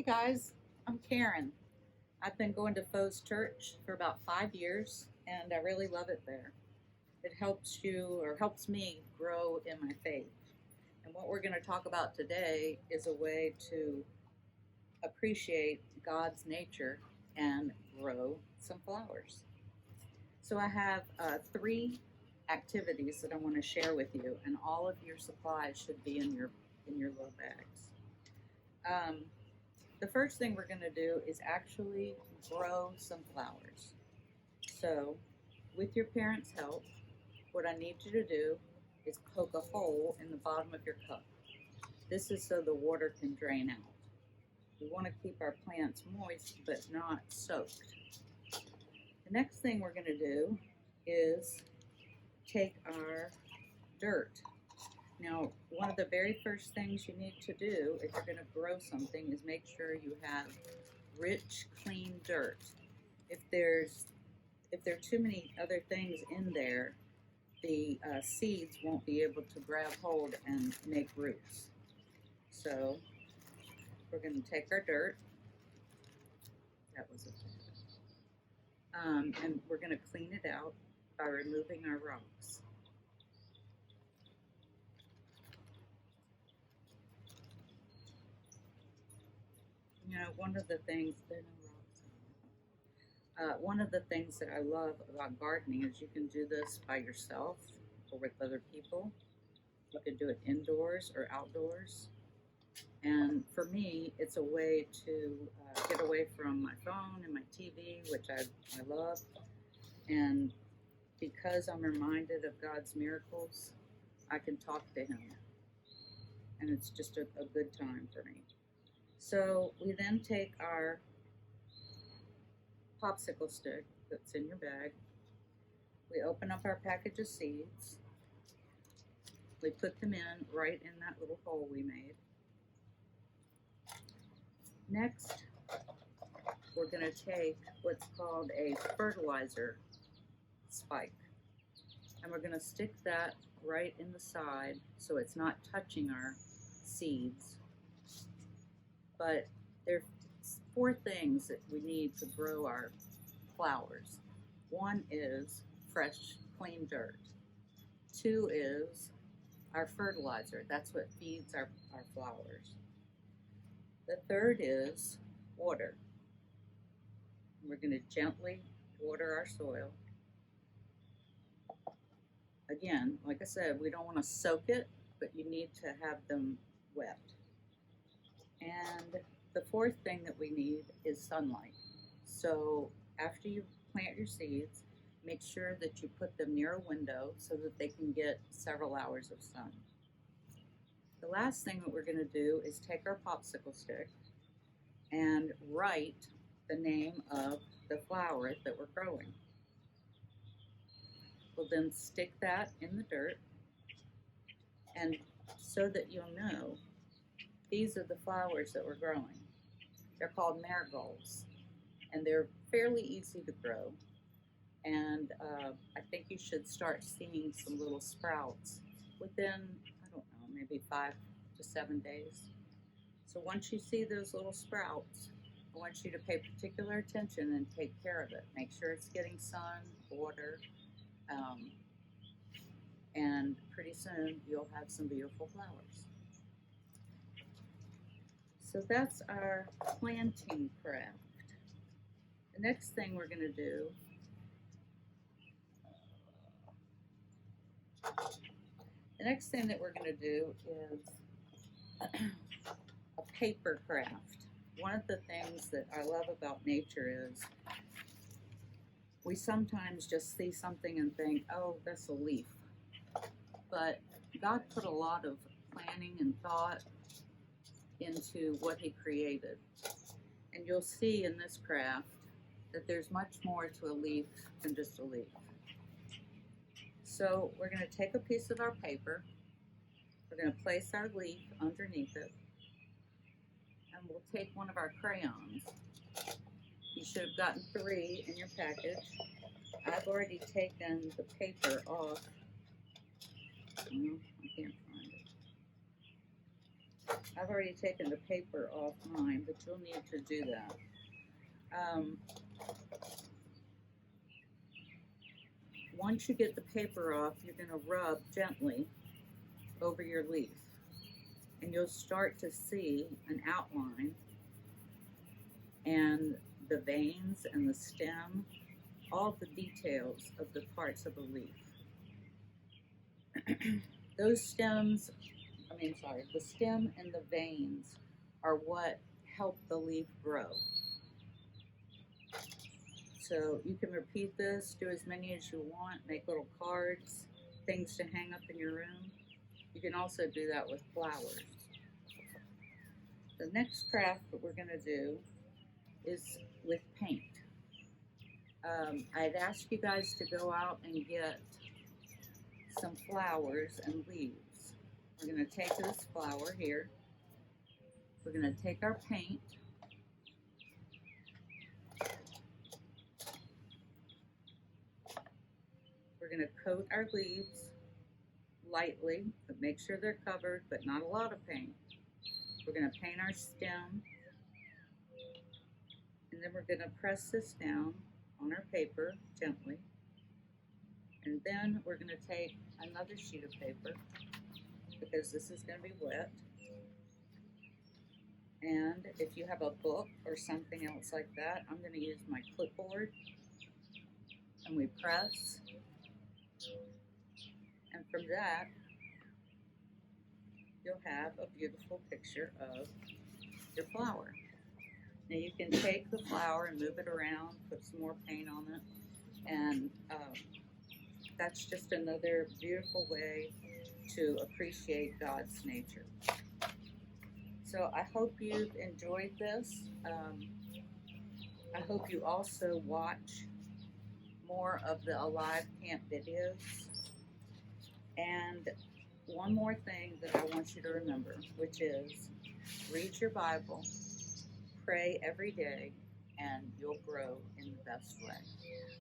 Hey guys, I'm Karen. I've been going to Foes Church for about 5 years and I really love it there. It helps you or helps me grow in my faith. And what we're going to talk about today is a way to appreciate God's nature and grow some flowers. So I have three activities that I want to share with you, and all of your supplies should be in your little bags. The first thing we're going to do is actually grow some flowers. So, with your parents' help, what I need you to do is poke a hole in the bottom of your cup. This is so the water can drain out. We want to keep our plants moist but not soaked. The next thing we're going to do is take our dirt. Now, one of the very first things you need to do if you're going to grow something is make sure you have rich, clean dirt. If there are too many other things in there, the seeds won't be able to grab hold and make roots. So we're going to take our dirt. That was it. And we're going to clean it out by removing our rocks. You know, one of the things that I love about gardening is you can do this by yourself or with other people. You can do it indoors or outdoors. And for me, it's a way to get away from my phone and my TV, which I love. And because I'm reminded of God's miracles, I can talk to Him. And it's just a good time for me. So we then take our popsicle stick that's in your bag. We open up our package of seeds. We put them in right in that little hole we made. Next, we're going to take what's called a fertilizer spike. And we're going to stick that right in the side so it's not touching our seeds. But there's 4 things that we need to grow our flowers. 1 is fresh, clean dirt. 2 is our fertilizer. That's what feeds our flowers. The 3rd is water. We're going to gently water our soil. Again, like I said, we don't want to soak it, but you need to have them wet. And the 4th thing that we need is sunlight. So after you plant your seeds, make sure that you put them near a window so that they can get several hours of sun. The last thing that we're going to do is take our popsicle stick and write the name of the flower that we're growing. We'll then stick that in the dirt, and so that you'll know, these are the flowers that we're growing. They're called marigolds, and they're fairly easy to grow. And I think you should start seeing some little sprouts within, I don't know, maybe 5 to 7 days. So once you see those little sprouts, I want you to pay particular attention and take care of it. Make sure it's getting sun, water, and pretty soon you'll have some beautiful flowers. So that's our planting craft. The next thing we're going to do is a paper craft. One of the things that I love about nature is we sometimes just see something and think, oh, that's a leaf. But God put a lot of planning and thought into what He created. And you'll see in this craft that there's much more to a leaf than just a leaf. So we're going to take a piece of our paper, we're going to place our leaf underneath it, and we'll take one of our crayons. You should have gotten 3 in your package. I've already taken the paper off. I can't find it. I've already taken the paper off mine, but you'll need to do that. Once you get the paper off, you're going to rub gently over your leaf, and you'll start to see an outline and the veins and the stem, all the details of the parts of the leaf. The stem and the veins are what help the leaf grow. So you can repeat this, do as many as you want, make little cards, things to hang up in your room. You can also do that with flowers. The next craft that we're going to do is with paint. I'd ask you guys to go out and get some flowers and leaves. We're going to take this flower here. We're going to take our paint. We're going to coat our leaves lightly, but make sure they're covered, but not a lot of paint. We're going to paint our stem, and then we're going to press this down on our paper gently. And then we're going to take another sheet of paper, because this is going to be wet. And if you have a book or something else like that, I'm going to use my clipboard. And we press. And from that, you'll have a beautiful picture of your flower. Now you can take the flower and move it around, put some more paint on it, and that's just another beautiful way to appreciate God's nature. So I hope you've enjoyed this. I hope you also watch more of the Alive Camp videos. And one more thing that I want you to remember, which is read your Bible, pray every day, and you'll grow in the best way.